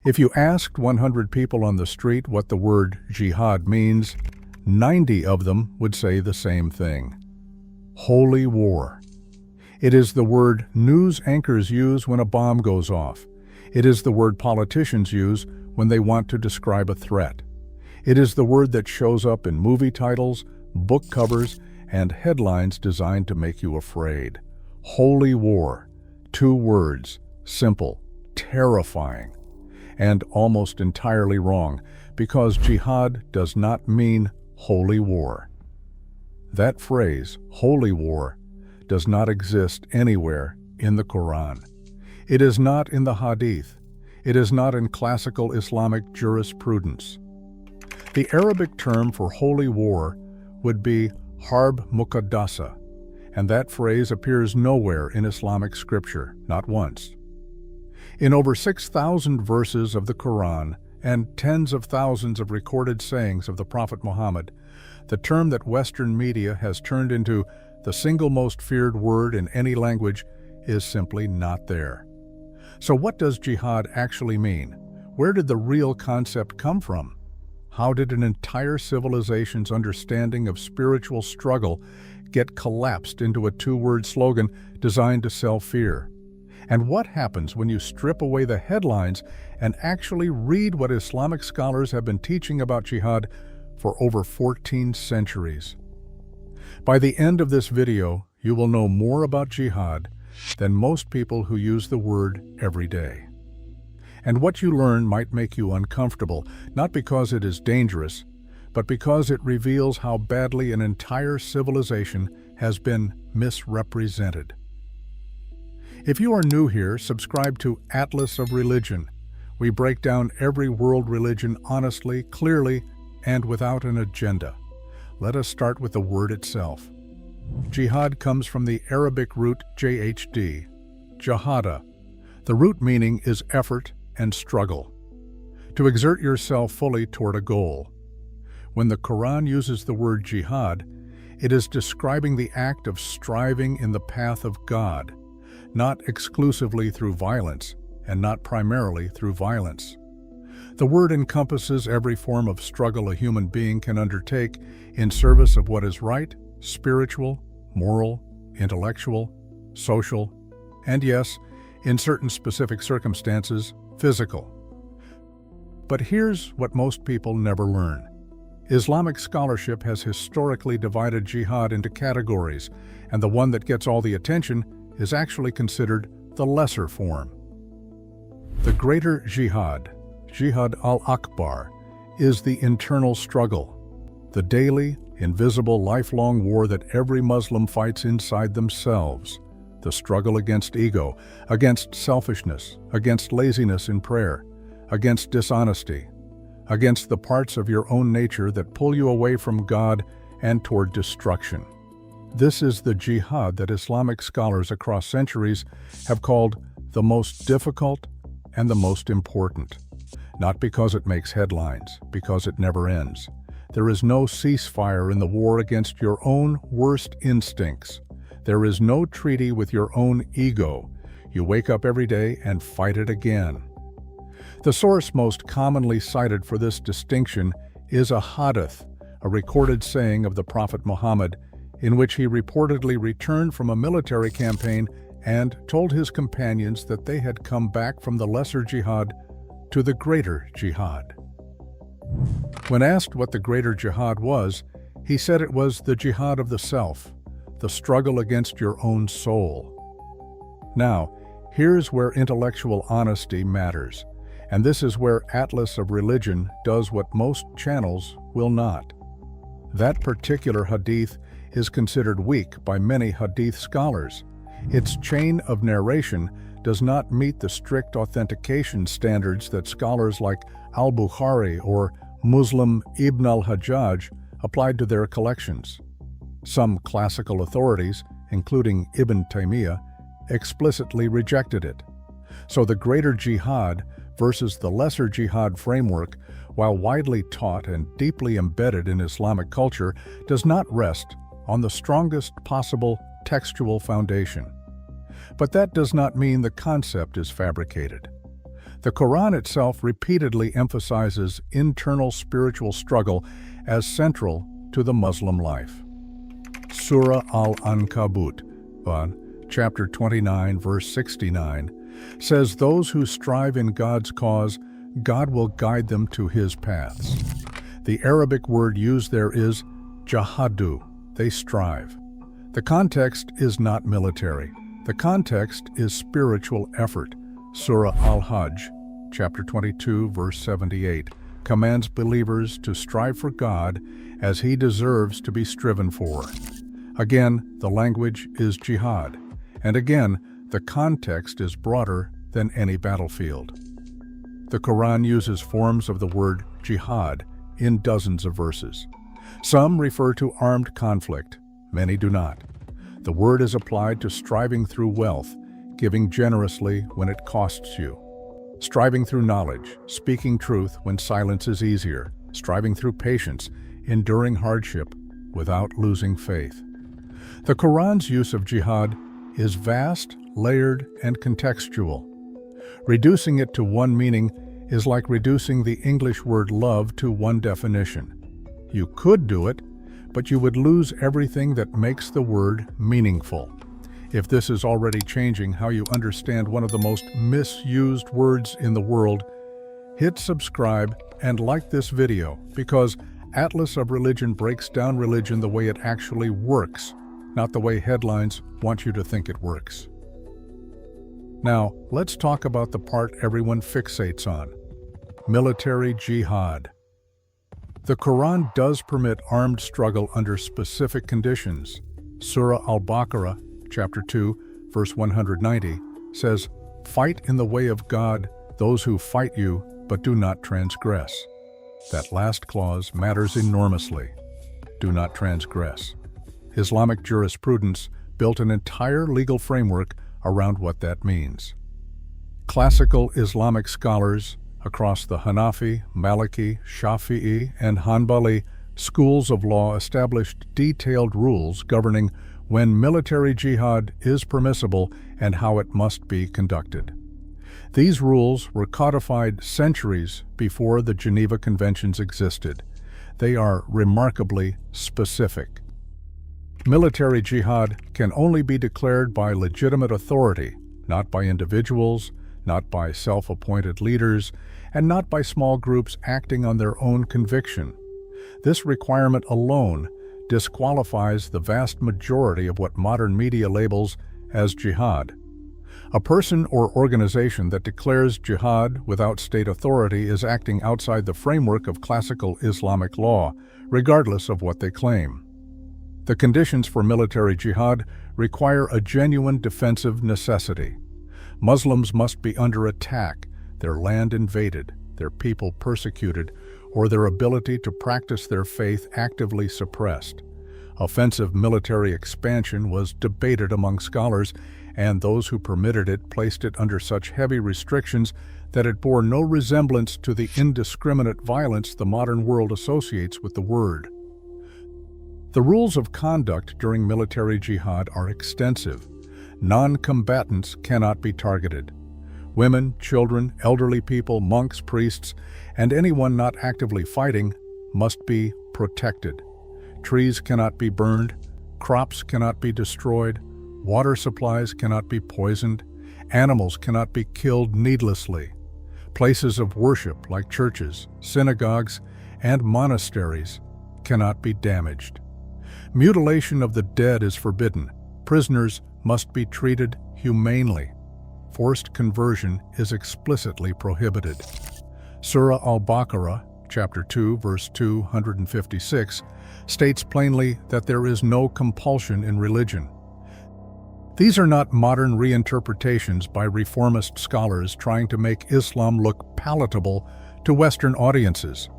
If you asked 100 people on the street what the word jihad means, 90 of them would say the same thing: holy war. It is the word news anchors use when a bomb goes off. It is the word politicians use when they want to describe a threat. It is the word that shows up in movie titles, book covers, and headlines designed to make you afraid. Holy war. 2 words. Simple. Terrifying. And almost entirely wrong, because jihad does not mean holy war. That phrase, holy war, does not exist anywhere in the Quran. It is not in the Hadith. It is not in classical Islamic jurisprudence. The Arabic term for holy war would be harb muqaddasa, and that phrase appears nowhere in Islamic scripture, not once. In over 6,000 verses of the Quran and tens of thousands of recorded sayings of the Prophet Muhammad, the term that Western media has turned into the single most feared word in any language is simply not there. So what does jihad actually mean? Where did the real concept come from? How did an entire civilization's understanding of spiritual struggle get collapsed into a 2-word slogan designed to sell fear? And what happens when you strip away the headlines and actually read what Islamic scholars have been teaching about jihad for over 14 centuries? By the end of this video, you will know more about jihad than most people who use the word every day. And what you learn might make you uncomfortable, not because it is dangerous, but because it reveals how badly an entire civilization has been misrepresented. If you are new here, subscribe to Atlas of Religion. We break down every world religion honestly, clearly, and without an agenda. Let us start with the word itself. Jihad comes from the Arabic root jhd, jahada. The root meaning is effort and struggle, to exert yourself fully toward a goal. When the Quran uses the word jihad, it is describing the act of striving in the path of God, not exclusively through violence and not primarily through violence. The word encompasses every form of struggle a human being can undertake in service of what is right, spiritual, moral, intellectual, social, and yes, in certain specific circumstances, physical. But here's what most people never learn. Islamic scholarship has historically divided jihad into categories, and the one that gets all the attention is actually considered the lesser form. The greater jihad, Jihad al-Akbar, is the internal struggle, the daily, invisible, lifelong war that every Muslim fights inside themselves, the struggle against ego, against selfishness, against laziness in prayer, against dishonesty, against the parts of your own nature that pull you away from God and toward destruction. This is the jihad that Islamic scholars across centuries have called the most difficult and the most important. Not because it makes headlines, because it never ends. There is no ceasefire in the war against your own worst instincts. There is no treaty with your own ego. You wake up every day and fight it again. The source most commonly cited for this distinction is a hadith, a recorded saying of the Prophet Muhammad, in which he reportedly returned from a military campaign and told his companions that they had come back from the lesser jihad to the greater jihad. When asked what the greater jihad was, he said it was the jihad of the self, the struggle against your own soul. Now, here's where intellectual honesty matters, and this is where Atlas of Religion does what most channels will not. That particular hadith is considered weak by many hadith scholars. Its chain of narration does not meet the strict authentication standards that scholars like al-Bukhari or Muslim Ibn al-Hajjaj applied to their collections. Some classical authorities, including Ibn Taymiyyah, explicitly rejected it. So the greater jihad versus the lesser jihad framework, while widely taught and deeply embedded in Islamic culture, does not rest on the strongest possible textual foundation. But that does not mean the concept is fabricated. The The Quran itself repeatedly emphasizes internal spiritual struggle as central to the Muslim life. Surah Al-Ankabut, chapter 29, verse 69, says those who strive in God's cause, God will guide them to His paths. The Arabic word used there is jahadu, they strive. The context is not military. The context is spiritual effort. Surah Al-Hajj, chapter 22, verse 78, commands believers to strive for God as He deserves to be striven for. Again, the language is jihad, and again, the context is broader than any battlefield. The Quran uses forms of the word jihad in dozens of verses. Some refer to armed conflict, many do not. The word is applied to striving through wealth, giving generously when it costs you. Striving through knowledge, speaking truth when silence is easier, striving through patience, enduring hardship without losing faith. The Quran's use of jihad is vast, layered, and contextual. Reducing it to one meaning is like reducing the English word love to one definition. You could do it, but you would lose everything that makes the word meaningful. If this is already changing how you understand one of the most misused words in the world, hit subscribe and like this video, because Atlas of Religion breaks down religion the way it actually works, not the way headlines want you to think it works. Now, let's talk about the part everyone fixates on: military jihad. The Quran does permit armed struggle under specific conditions. Surah Al-Baqarah, chapter 2, verse 190, says, "Fight in the way of God those who fight you, but do not transgress." That last clause matters enormously. Do not transgress. Islamic jurisprudence built an entire legal framework around what that means. Classical Islamic scholars across the Hanafi, Maliki, Shafi'i, and Hanbali schools of law established detailed rules governing when military jihad is permissible and how it must be conducted. These rules were codified centuries before the Geneva Conventions existed. They are remarkably specific. Military jihad can only be declared by legitimate authority, not by individuals, not by self-appointed leaders, and not by small groups acting on their own conviction. This requirement alone disqualifies the vast majority of what modern media labels as jihad. A person or organization that declares jihad without state authority is acting outside the framework of classical Islamic law, regardless of what they claim. The conditions for military jihad require a genuine defensive necessity. Muslims must be under attack, their land invaded, their people persecuted, or their ability to practice their faith actively suppressed. Offensive military expansion was debated among scholars, and those who permitted it placed it under such heavy restrictions that it bore no resemblance to the indiscriminate violence the modern world associates with the word. The rules of conduct during military jihad are extensive. Non-combatants cannot be targeted. Women, children, elderly people, monks, priests, and anyone not actively fighting must be protected. Trees cannot be burned, crops cannot be destroyed, water supplies cannot be poisoned, animals cannot be killed needlessly. Places of worship like churches, synagogues, and monasteries cannot be damaged. Mutilation of the dead is forbidden. Prisoners must be treated humanely. Forced conversion is explicitly prohibited. Surah Al-Baqarah, chapter 2, verse 256, states plainly that there is no compulsion in religion. These are not modern reinterpretations by reformist scholars trying to make Islam look palatable to Western audiences.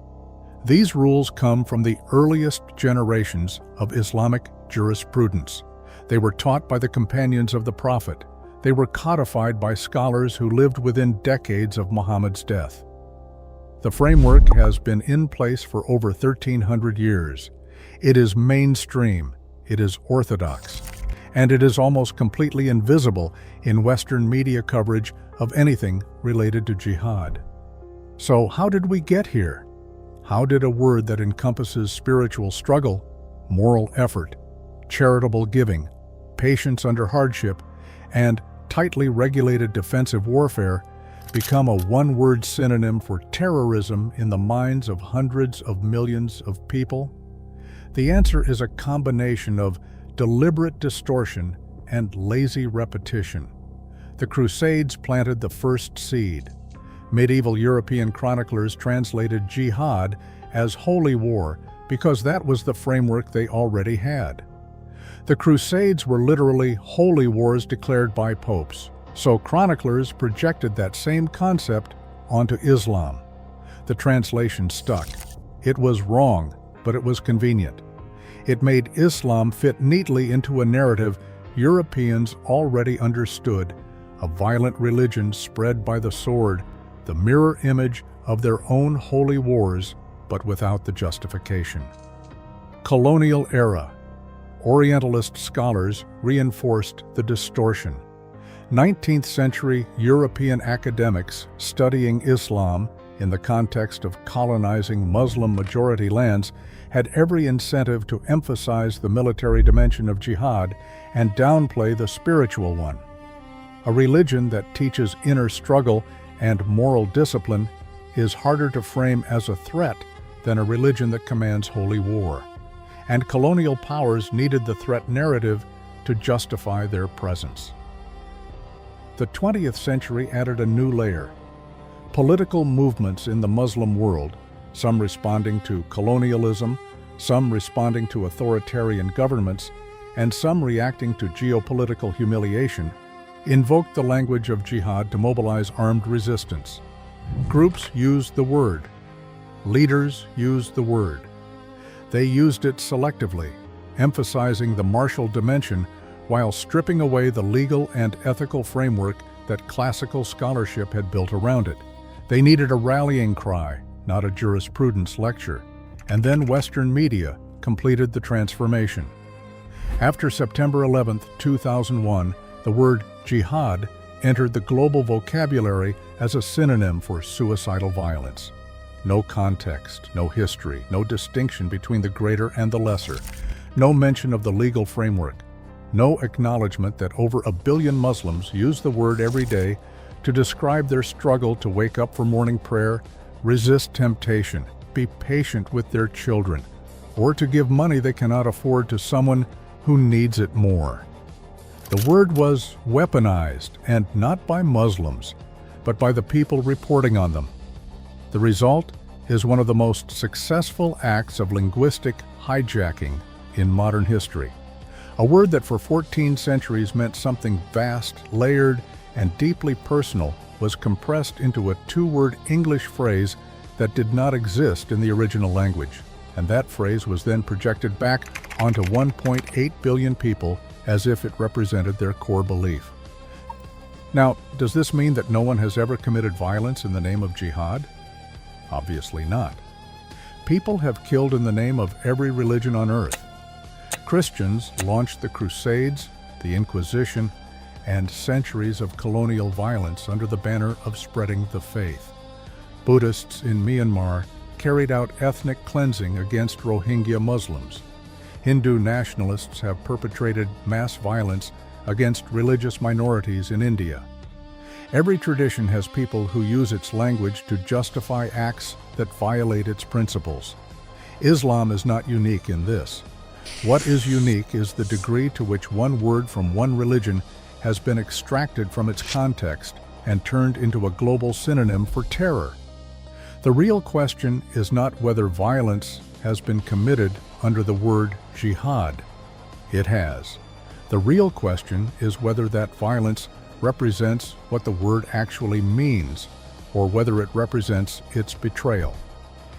These rules come from the earliest generations of Islamic jurisprudence. They were taught by the companions of the Prophet. They were codified by scholars who lived within decades of Muhammad's death. The framework has been in place for over 1,300 years. It is mainstream, it is orthodox, and it is almost completely invisible in Western media coverage of anything related to jihad. So how did we get here? How did a word that encompasses spiritual struggle, moral effort, charitable giving, patience under hardship, and tightly regulated defensive warfare become a one-word synonym for terrorism in the minds of hundreds of millions of people? The answer is a combination of deliberate distortion and lazy repetition. The Crusades planted the first seed. Medieval European chroniclers translated jihad as holy war because that was the framework they already had. The Crusades were literally holy wars declared by popes, so chroniclers projected that same concept onto Islam. The translation stuck. It was wrong, but it was convenient. It made Islam fit neatly into a narrative Europeans already understood, a violent religion spread by the sword, the mirror image of their own holy wars, but without the justification. Colonial era. Orientalist scholars reinforced the distortion. 19th century European academics studying Islam in the context of colonizing Muslim-majority lands had every incentive to emphasize the military dimension of jihad and downplay the spiritual one. A religion that teaches inner struggle and moral discipline is harder to frame as a threat than a religion that commands holy war. And colonial powers needed the threat narrative to justify their presence. The 20th century added a new layer. Political movements in the Muslim world, some responding to colonialism, some responding to authoritarian governments, and some reacting to geopolitical humiliation, invoked the language of jihad to mobilize armed resistance. Groups used the word. Leaders used the word. They used it selectively, emphasizing the martial dimension while stripping away the legal and ethical framework that classical scholarship had built around it. They needed a rallying cry, not a jurisprudence lecture, and then Western media completed the transformation. After September 11, 2001, the word jihad entered the global vocabulary as a synonym for suicidal violence. No context, no history, no distinction between the greater and the lesser, no mention of the legal framework, no acknowledgement that over 1 billion Muslims use the word every day to describe their struggle to wake up for morning prayer, resist temptation, be patient with their children, or to give money they cannot afford to someone who needs it more. The word was weaponized, and not by Muslims, but by the people reporting on them. The result is one of the most successful acts of linguistic hijacking in modern history. A word that for 14 centuries meant something vast, layered, and deeply personal was compressed into a two-word English phrase that did not exist in the original language, and that phrase was then projected back onto 1.8 billion people as if it represented their core belief. Now, does this mean that no one has ever committed violence in the name of jihad? Obviously not. People have killed in the name of every religion on earth. Christians launched the Crusades, the Inquisition, and centuries of colonial violence under the banner of spreading the faith. Buddhists in Myanmar carried out ethnic cleansing against Rohingya Muslims. Hindu nationalists have perpetrated mass violence against religious minorities in India. Every tradition has people who use its language to justify acts that violate its principles. Islam is not unique in this. What is unique is the degree to which one word from one religion has been extracted from its context and turned into a global synonym for terror. The real question is not whether violence has been committed under the word jihad. It has. The real question is whether that violence represents what the word actually means, or whether it represents its betrayal.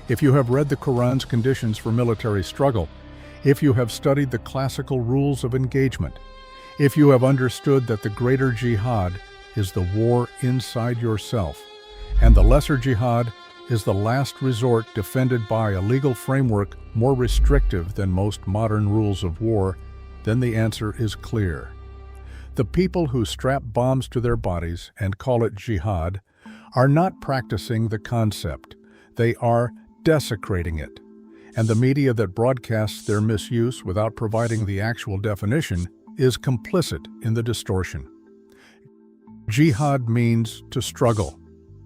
If you have read the Quran's conditions for military struggle, if you have studied the classical rules of engagement, if you have understood that the greater jihad is the war inside yourself, and the lesser jihad is the last resort defended by a legal framework more restrictive than most modern rules of war, then the answer is clear. The people who strap bombs to their bodies and call it jihad are not practicing the concept. They are desecrating it. And the media that broadcasts their misuse without providing the actual definition is complicit in the distortion. Jihad means to struggle,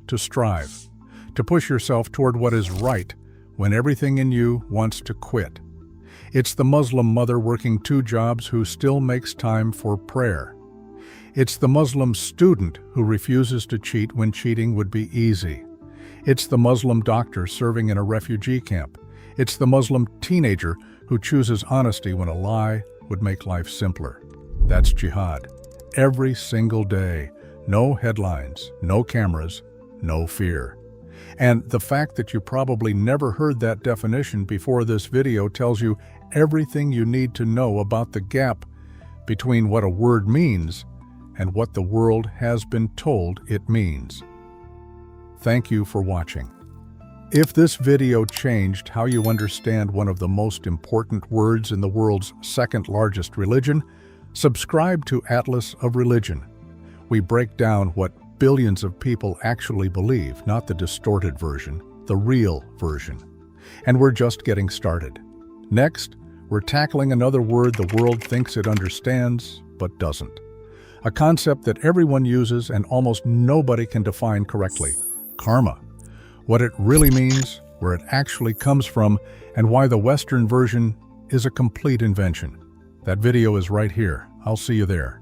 to strive, to push yourself toward what is right when everything in you wants to quit. It's the Muslim mother working 2 jobs who still makes time for prayer. It's the Muslim student who refuses to cheat when cheating would be easy. It's the Muslim doctor serving in a refugee camp. It's the Muslim teenager who chooses honesty when a lie would make life simpler. That's jihad. Every single day. No headlines, no cameras, no fear. And the fact that you probably never heard that definition before this video tells you everything you need to know about the gap between what a word means and what the world has been told it means. Thank you for watching. If this video changed how you understand one of the most important words in the world's 2nd largest religion, subscribe to Atlas of Religion. We break down what billions of people actually believe, not the distorted version, the real version. And we're just getting started. Next, we're tackling another word the world thinks it understands, but doesn't. A concept that everyone uses and almost nobody can define correctly: karma. What it really means, where it actually comes from, and why the Western version is a complete invention. That video is right here. I'll see you there.